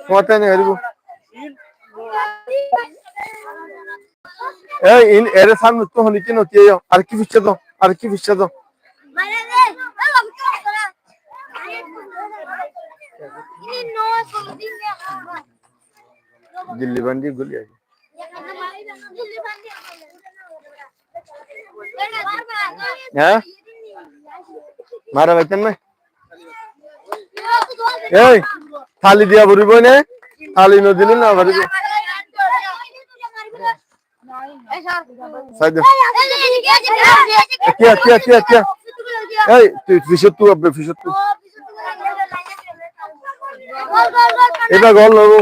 মতে নে হরিব এই ইন এর সামনে তো হলি কি নতি আর কি ফিচ্ছে তো আর কি ফিচ্ছে তো দিল্লি বান্দি গুলি আছে হ্যাঁ মারা বাইতেন না এই থালি দিয়া ভরিব না থালি ন দিলে না ভরিব সাইড কি এই তুই ফিশত তু আবে ফিশত তু এটা গোল হবো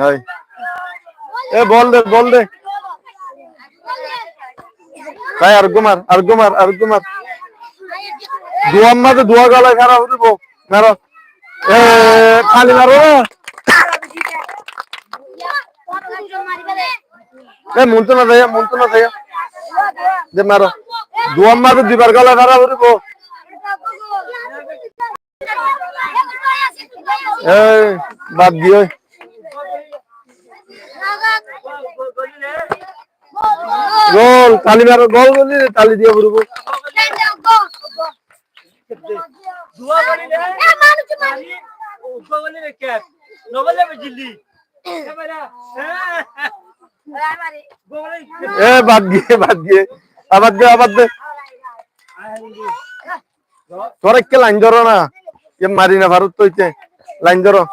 এই এ বল দে তাই আর গুমার দুয়া মাঝে দুয়া গলায় খারাপ হইব মারো এ খালি মারো এ মনতো না দেয়া দে মারো দুয়া মাঝে দিবার গলায় খারাপ হইব এ বাদ দিও গোল তালি মারো গোল বলি তালি দিয়া বলবো দুয়া বলিলে এ মানুষ মারি দুয়া বলিলে কে নবলে বিজলি এ বাদ দিয়ে আবার দে তোর কে লাইন ধরো না এ মারি না ভারত হইছে লাইন ধরো